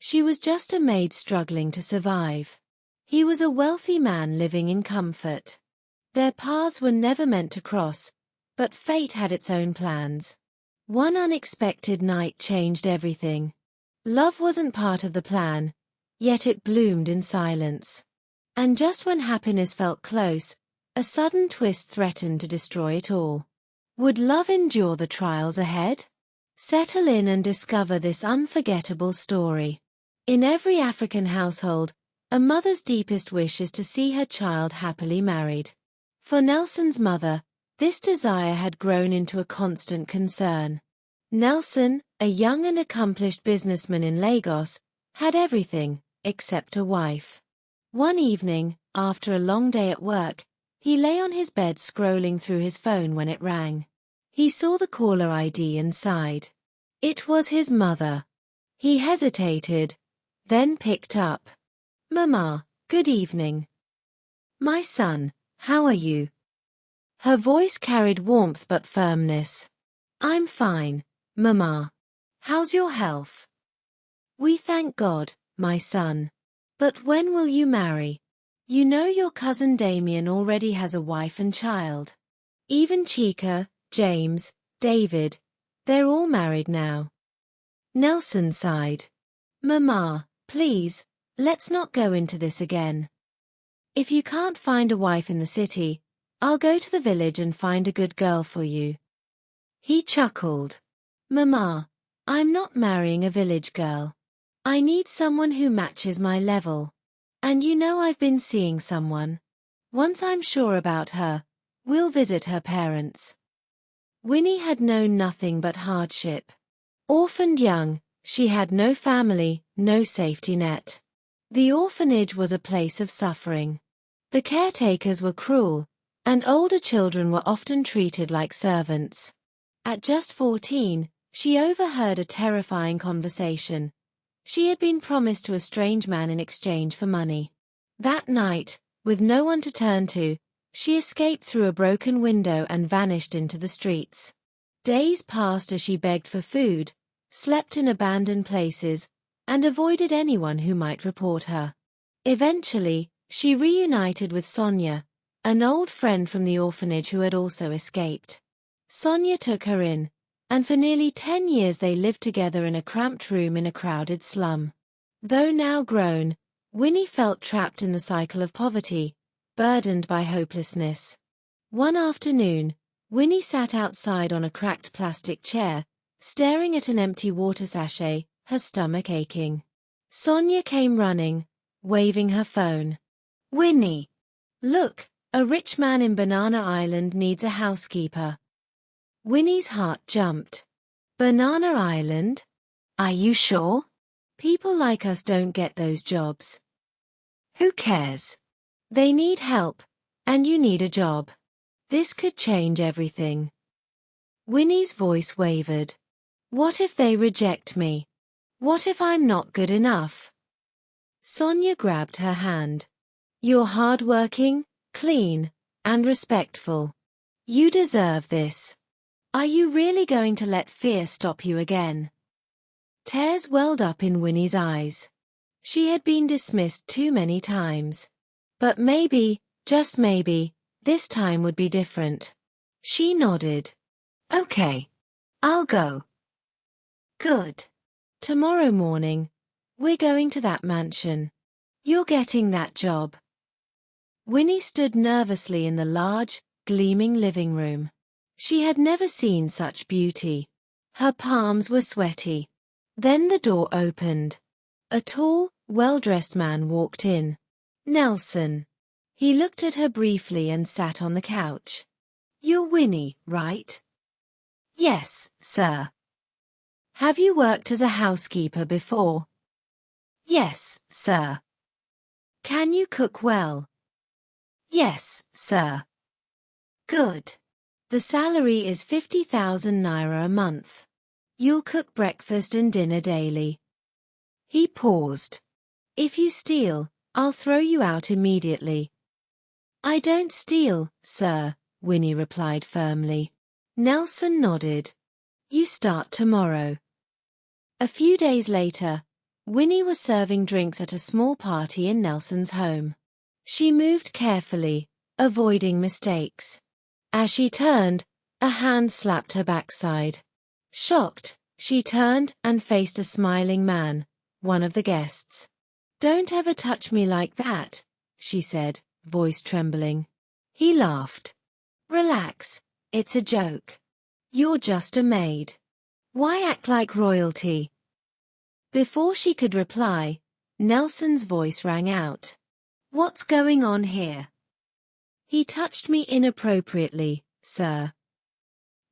She was just a maid struggling to survive. He was a wealthy man living in comfort. Their paths were never meant to cross, but fate had its own plans. One unexpected night changed everything. Love wasn't part of the plan, yet it bloomed in silence. And just when happiness felt close, a sudden twist threatened to destroy it all. Would love endure the trials ahead? Settle in and discover this unforgettable story. In every African household, a mother's deepest wish is to see her child happily married. For Nelson's mother, this desire had grown into a constant concern. Nelson, a young and accomplished businessman in Lagos, had everything except a wife. One evening, after a long day at work, he lay on his bed scrolling through his phone when it rang. He saw the caller ID and sighed. It was his mother. He hesitated, then picked up. "Mama, good evening." "My son, how are you?" Her voice carried warmth but firmness. "I'm fine, Mama. How's your health?" "We thank God, my son. But when will you marry? You know your cousin Damien already has a wife and child. Even Chika, James, David, they're all married now." Nelson sighed. "Mama, please, let's not go into this again. If you can't find a wife in the city, I'll go to the village and find a good girl for you." He chuckled. "Mama, I'm not marrying a village girl. I need someone who matches my level. And you know I've been seeing someone. Once I'm sure about her, we'll visit her parents." Winnie had known nothing but hardship. Orphaned young, she had no family, no safety net. The orphanage was a place of suffering. The caretakers were cruel, and older children were often treated like servants. At just 14, she overheard a terrifying conversation. She had been promised to a strange man in exchange for money. That night, with no one to turn to, she escaped through a broken window and vanished into the streets. Days passed as she begged for food, slept in abandoned places, and avoided anyone who might report her. Eventually, she reunited with Sonia, an old friend from the orphanage who had also escaped. Sonia took her in, and for nearly 10 years they lived together in a cramped room in a crowded slum. Though now grown, Winnie felt trapped in the cycle of poverty, burdened by hopelessness. One afternoon, Winnie sat outside on a cracked plastic chair, staring at an empty water sachet, her stomach aching. Sonia came running, waving her phone. "Winnie! Look, a rich man in Banana Island needs a housekeeper." Winnie's heart jumped. "Banana Island? Are you sure? People like us don't get those jobs." "Who cares? They need help, and you need a job. This could change everything." Winnie's voice wavered. "What if they reject me? What if I'm not good enough?" Sonia grabbed her hand. "You're hardworking, clean, and respectful. You deserve this. Are you really going to let fear stop you again?" Tears welled up in Winnie's eyes. She had been dismissed too many times. But maybe, just maybe, this time would be different. She nodded. "Okay. I'll go." "Good. Tomorrow morning, we're going to that mansion. You're getting that job." Winnie stood nervously in the large, gleaming living room. She had never seen such beauty. Her palms were sweaty. Then the door opened. A tall, well-dressed man walked in. Nelson. He looked at her briefly and sat on the couch. "You're Winnie, right?" "Yes, sir." "Have you worked as a housekeeper before?" "Yes, sir." "Can you cook well?" "Yes, sir." "Good. The salary is 50,000 naira a month. You'll cook breakfast and dinner daily." He paused. "If you steal, I'll throw you out immediately." "I don't steal, sir," Winnie replied firmly. Nelson nodded. "You start tomorrow." A few days later, Winnie was serving drinks at a small party in Nelson's home. She moved carefully, avoiding mistakes. As she turned, a hand slapped her backside. Shocked, she turned and faced a smiling man, one of the guests. "Don't ever touch me like that," she said, voice trembling. He laughed. "Relax, it's a joke. You're just a maid. Why act like royalty?" Before she could reply, Nelson's voice rang out. "What's going on here?" "He touched me inappropriately, sir."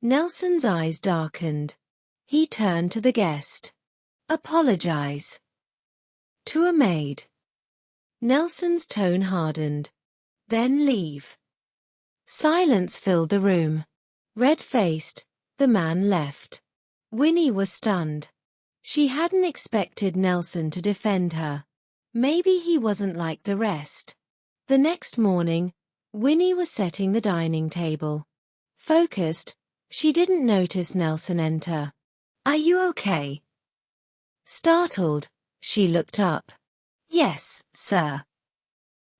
Nelson's eyes darkened. He turned to the guest. "Apologize." "To a maid." Nelson's tone hardened. "Then leave." Silence filled the room. Red-faced, the man left. Winnie was stunned. She hadn't expected Nelson to defend her. Maybe he wasn't like the rest. The next morning, Winnie was setting the dining table. Focused, she didn't notice Nelson enter. "Are you okay?" Startled, she looked up. "Yes, sir."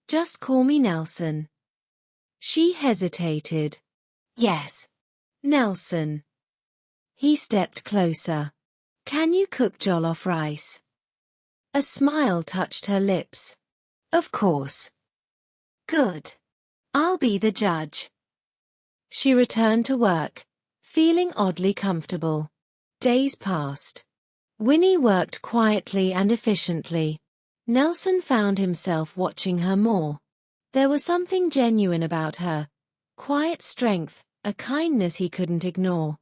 "Just call me Nelson." She hesitated. "Yes, Nelson." He stepped closer. "Can you cook jollof rice?" A smile touched her lips. "Of course." "Good. I'll be the judge." She returned to work, feeling oddly comfortable. Days passed. Winnie worked quietly and efficiently. Nelson found himself watching her more. There was something genuine about her, quiet strength, a kindness he couldn't ignore.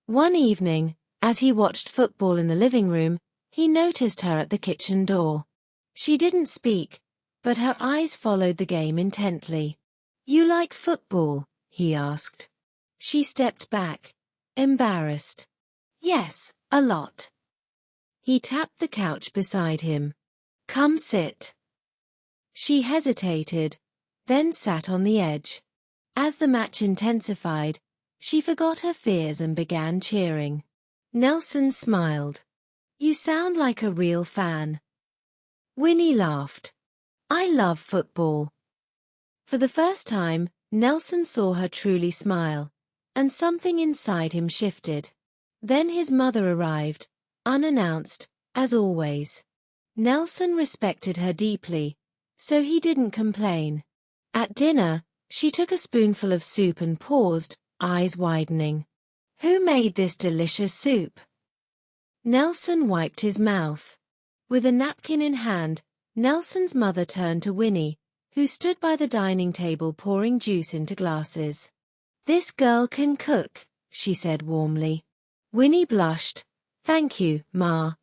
One evening, as he watched football in the living room, he noticed her at the kitchen door. She didn't speak, but her eyes followed the game intently. "You like football?" he asked. She stepped back, embarrassed. "Yes, a lot." He tapped the couch beside him. "Come sit." She hesitated, then sat on the edge. As the match intensified, she forgot her fears and began cheering. Nelson smiled. "You sound like a real fan." Winnie laughed. "I love football." For the first time, Nelson saw her truly smile, and something inside him shifted. Then his mother arrived, unannounced, as always. Nelson respected her deeply, so he didn't complain. At dinner, she took a spoonful of soup and paused, eyes widening. "Who made this delicious soup?" Nelson wiped his mouth. With a napkin in hand, Nelson's mother turned to Winnie, who stood by the dining table pouring juice into glasses. "This girl can cook," she said warmly. Winnie blushed. "Thank you, Ma."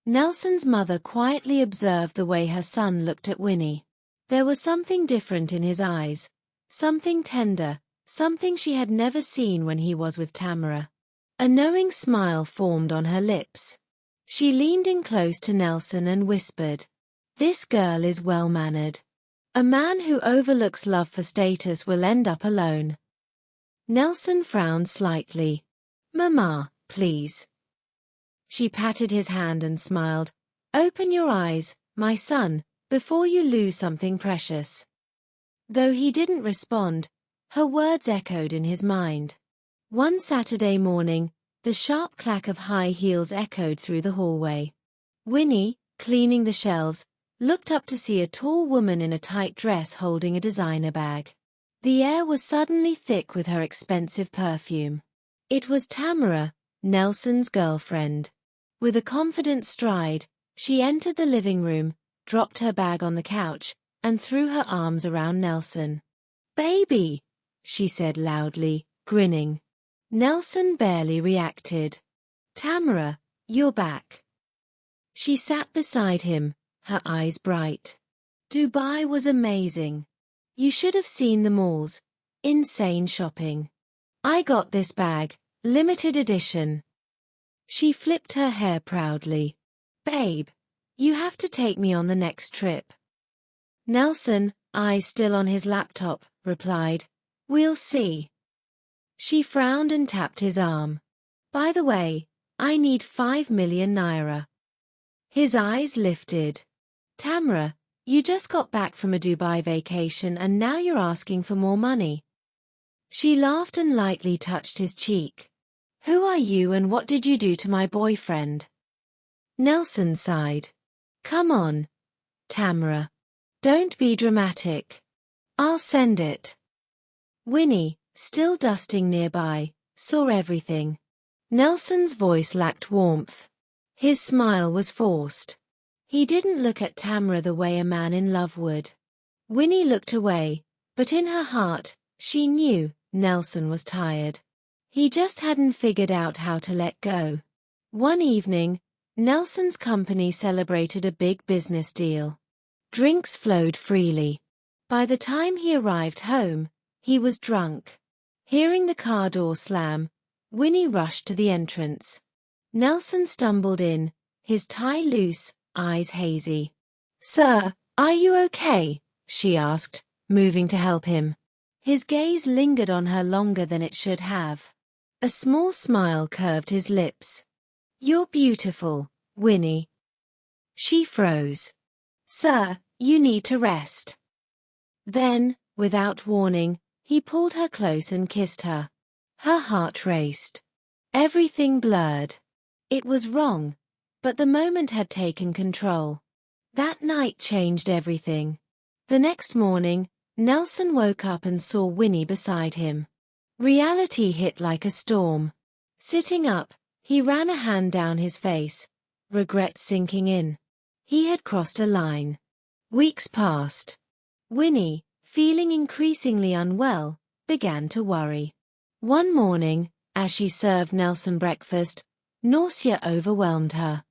Nelson's mother quietly observed the way her son looked at Winnie. There was something different in his eyes, something tender, something she had never seen when he was with Tamara. A knowing smile formed on her lips. She leaned in close to Nelson and whispered, "This girl is well-mannered. A man who overlooks love for status will end up alone." Nelson frowned slightly. "Mama, please." She patted his hand and smiled. "Open your eyes, my son, before you lose something precious." Though he didn't respond, her words echoed in his mind. One Saturday morning, the sharp clack of high heels echoed through the hallway. Winnie, cleaning the shelves, looked up to see a tall woman in a tight dress holding a designer bag. The air was suddenly thick with her expensive perfume. It was Tamara, Nelson's girlfriend. With a confident stride, she entered the living room, dropped her bag on the couch, and threw her arms around Nelson. "Baby," she said loudly, grinning. Nelson barely reacted. "Tamara, you're back." She sat beside him, her eyes bright. "Dubai was amazing. You should have seen the malls. Insane shopping. I got this bag, limited edition." She flipped her hair proudly. "Babe, you have to take me on the next trip." Nelson, eyes still on his laptop, replied, "We'll see." She frowned and tapped his arm. "By the way, I need 5 million naira." His eyes lifted. Tamra, you just got back from a Dubai vacation and now you're asking for more money. She laughed and lightly touched his cheek. Who are you and what did you do to my boyfriend? Nelson sighed. Come on, Tamra. Don't be dramatic. I'll send it. Winnie, still dusting nearby, saw everything. Nelson's voice lacked warmth. His smile was forced. He didn't look at Tamra the way a man in love would. Winnie looked away, but in her heart, she knew Nelson was tired. He just hadn't figured out how to let go. One evening, Nelson's company celebrated a big business deal. Drinks flowed freely. By the time he arrived home, he was drunk. Hearing the car door slam, Winnie rushed to the entrance. Nelson stumbled in, his tie loose, eyes hazy. Sir, are you okay? She asked, moving to help him. His gaze lingered on her longer than it should have. A small smile curved his lips. You're beautiful, Winnie. She froze. Sir, you need to rest. Then, without warning, he pulled her close and kissed her. Her heart raced. Everything blurred. It was wrong, but the moment had taken control. That night changed everything. The next morning, Nelson woke up and saw Winnie beside him. Reality hit like a storm. Sitting up, he ran a hand down his face, regret sinking in. He had crossed a line. Weeks passed. Winnie, feeling increasingly unwell, began to worry. One morning, as she served Nelson breakfast, nausea overwhelmed her.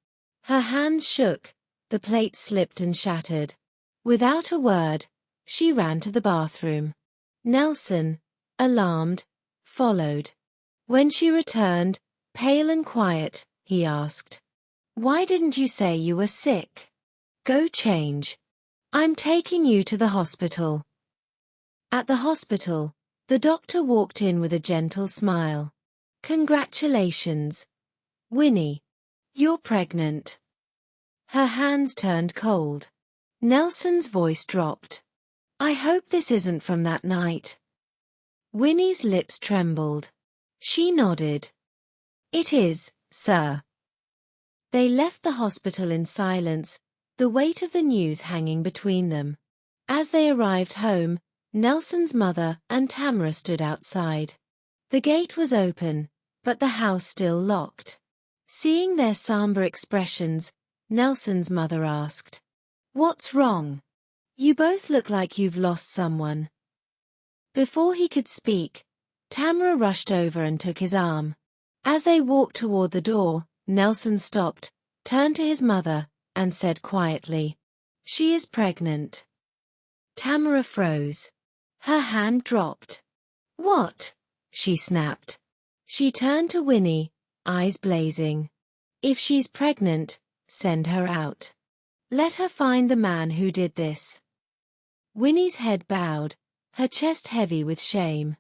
Her hands shook, the plate slipped and shattered. Without a word, she ran to the bathroom. Nelson, alarmed, followed. When she returned, pale and quiet, he asked, "Why didn't you say you were sick? Go change. I'm taking you to the hospital." At the hospital, the doctor walked in with a gentle smile. "Congratulations, Winnie. You're pregnant." Her hands turned cold. Nelson's voice dropped. "I hope this isn't from that night." Winnie's lips trembled. She nodded. "It is, sir." They left the hospital in silence, the weight of the news hanging between them. As they arrived home, Nelson's mother and Tamra stood outside. The gate was open, but the house still locked. Seeing their somber expressions, Nelson's mother asked, "What's wrong? You both look like you've lost someone." Before he could speak, Tamra rushed over and took his arm. As they walked toward the door, Nelson stopped, turned to his mother, and said quietly, "She is pregnant." Tamra froze. Her hand dropped. "What?" she snapped. She turned to Winnie, eyes blazing. "If she's pregnant, send her out. Let her find the man who did this." Winnie's head bowed, her chest heavy with shame.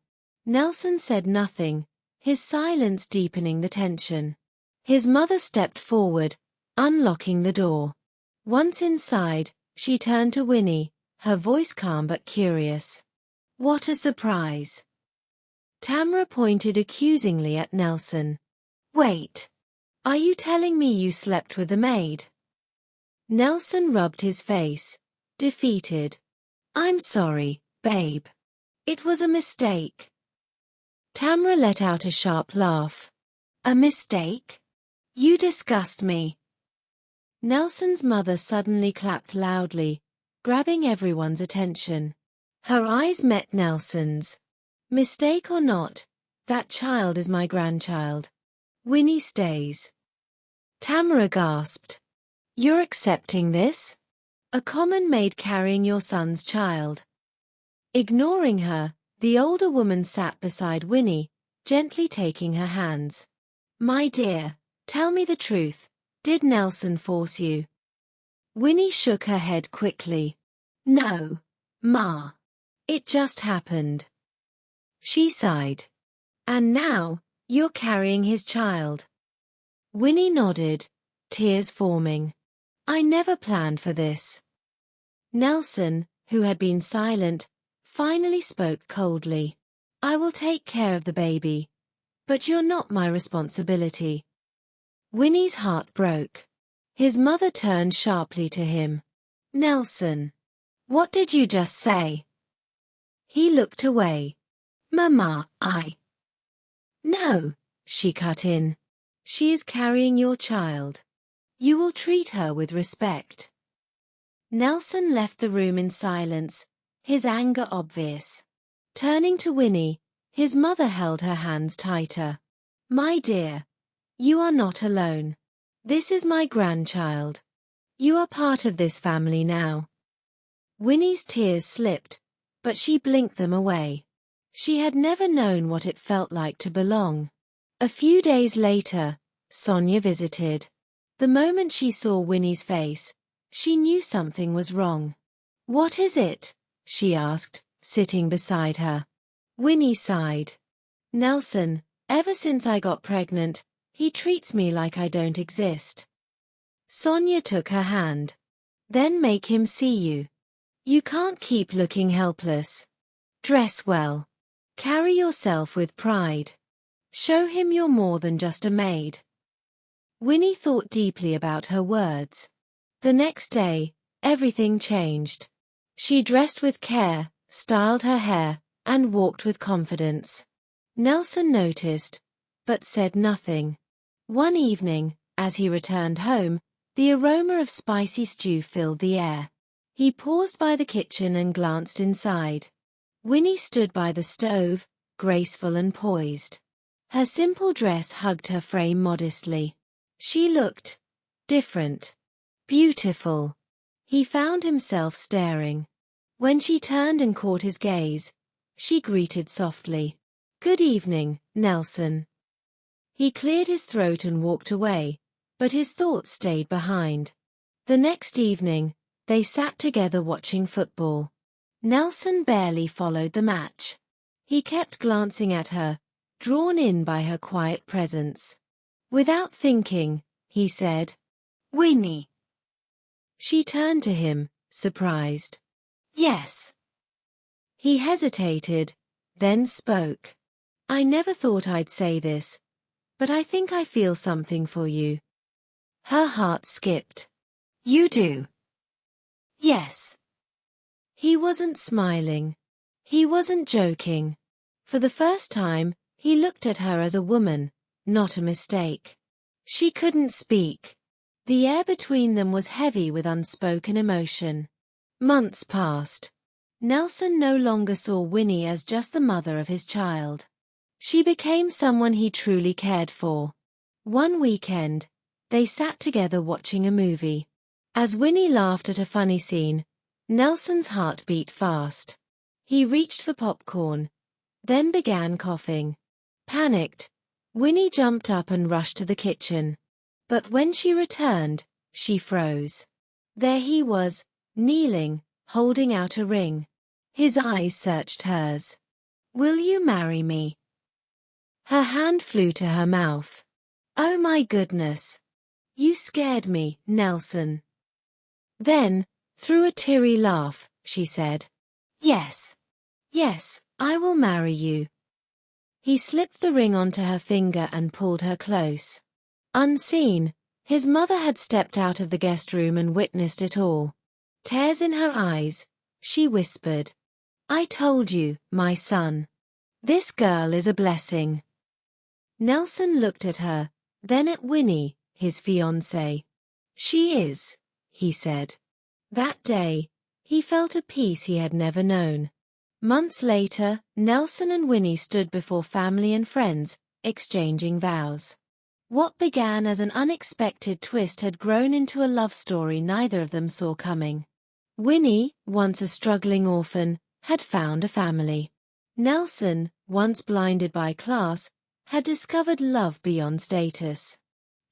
Nelson said nothing, his silence deepening the tension. His mother stepped forward, unlocking the door. Once inside, she turned to Winnie, her voice calm but curious. "What a surprise." Tamra pointed accusingly at Nelson. "Wait. Are you telling me you slept with the maid?" Nelson rubbed his face, defeated. "I'm sorry, babe. It was a mistake." Tamra let out a sharp laugh. "A mistake? You disgust me." Nelson's mother suddenly clapped loudly, grabbing everyone's attention. Her eyes met Nelson's. "Mistake or not, that child is my grandchild. Winnie stays." Tamra gasped. "You're accepting this? A common maid carrying your son's child?" Ignoring her, the older woman sat beside Winnie, gently taking her hands. "My dear, tell me the truth. Did Nelson force you?" Winnie shook her head quickly. "No, Ma. It just happened." She sighed. "And now, you're carrying his child." Winnie nodded, tears forming. I never planned for this. Nelson, who had been silent, finally spoke coldly. I will take care of the baby, but you're not my responsibility. Winnie's heart broke. His mother turned sharply to him. Nelson, what did you just say? He looked away. Mama, No, she cut in. She is carrying your child. You will treat her with respect. Nelson left the room in silence, his anger obvious. Turning to Winnie, his mother held her hands tighter. My dear, you are not alone. This is my grandchild. You are part of this family now. Winnie's tears slipped, but she blinked them away. She had never known what it felt like to belong. A few days later, Sonia visited. The moment she saw Winnie's face, she knew something was wrong. What is it? She asked, sitting beside her. Winnie sighed. Nelson, ever since I got pregnant, he treats me like I don't exist. Sonia took her hand. Then make him see you. You can't keep looking helpless. Dress well. Carry yourself with pride. Show him you're more than just a maid. Winnie thought deeply about her words. The next day, everything changed. She dressed with care, styled her hair, and walked with confidence. Nelson noticed, but said nothing. One evening, as he returned home, the aroma of spicy stew filled the air. He paused by the kitchen and glanced inside. Winnie stood by the stove, graceful and poised. Her simple dress hugged her frame modestly. She looked different, beautiful. He found himself staring. When she turned and caught his gaze, she greeted softly. Good evening, Nelson. He cleared his throat and walked away, but his thoughts stayed behind. The next evening, they sat together watching football. Nelson barely followed the match. He kept glancing at her, drawn in by her quiet presence. Without thinking, he said, Winnie. She turned to him, surprised. Yes. He hesitated, then spoke. I never thought I'd say this, but I think I feel something for you. Her heart skipped. You do? Yes. He wasn't smiling. He wasn't joking. For the first time, he looked at her as a woman, not a mistake. She couldn't speak. The air between them was heavy with unspoken emotion. Months passed. Nelson no longer saw Winnie as just the mother of his child. She became someone he truly cared for. One weekend, they sat together watching a movie. As Winnie laughed at a funny scene, Nelson's heart beat fast. He reached for popcorn, then began coughing. Panicked, Winnie jumped up and rushed to the kitchen. But when she returned, she froze. There he was, kneeling, holding out a ring. His eyes searched hers. Will you marry me? Her hand flew to her mouth. Oh my goodness. You scared me, Nelson. Then, through a teary laugh, she said, Yes. Yes, I will marry you. He slipped the ring onto her finger and pulled her close. Unseen, his mother had stepped out of the guest room and witnessed it all. Tears in her eyes, she whispered, I told you, my son. This girl is a blessing. Nelson looked at her, then at Winnie, his fiancée. She is, he said. That day, he felt a peace he had never known. Months later, Nelson and Winnie stood before family and friends, exchanging vows. What began as an unexpected twist had grown into a love story neither of them saw coming. Winnie, once a struggling orphan, had found a family. Nelson, once blinded by class, had discovered love beyond status.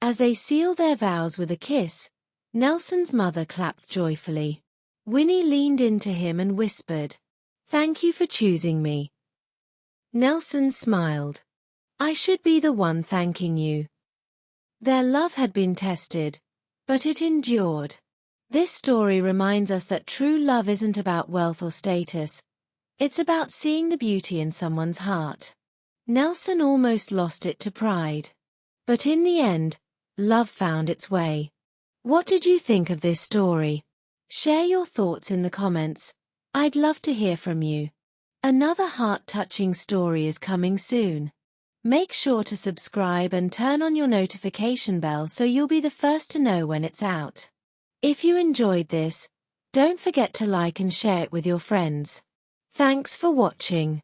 As they sealed their vows with a kiss, Nelson's mother clapped joyfully. Winnie leaned into him and whispered, Thank you for choosing me. Nelson smiled. I should be the one thanking you. Their love had been tested, but it endured. This story reminds us that true love isn't about wealth or status. It's about seeing the beauty in someone's heart. Nelson almost lost it to pride. But in the end, love found its way. What did you think of this story? Share your thoughts in the comments. I'd love to hear from you. Another heart-touching story is coming soon. Make sure to subscribe and turn on your notification bell so you'll be the first to know when it's out. If you enjoyed this, don't forget to like and share it with your friends. Thanks for watching.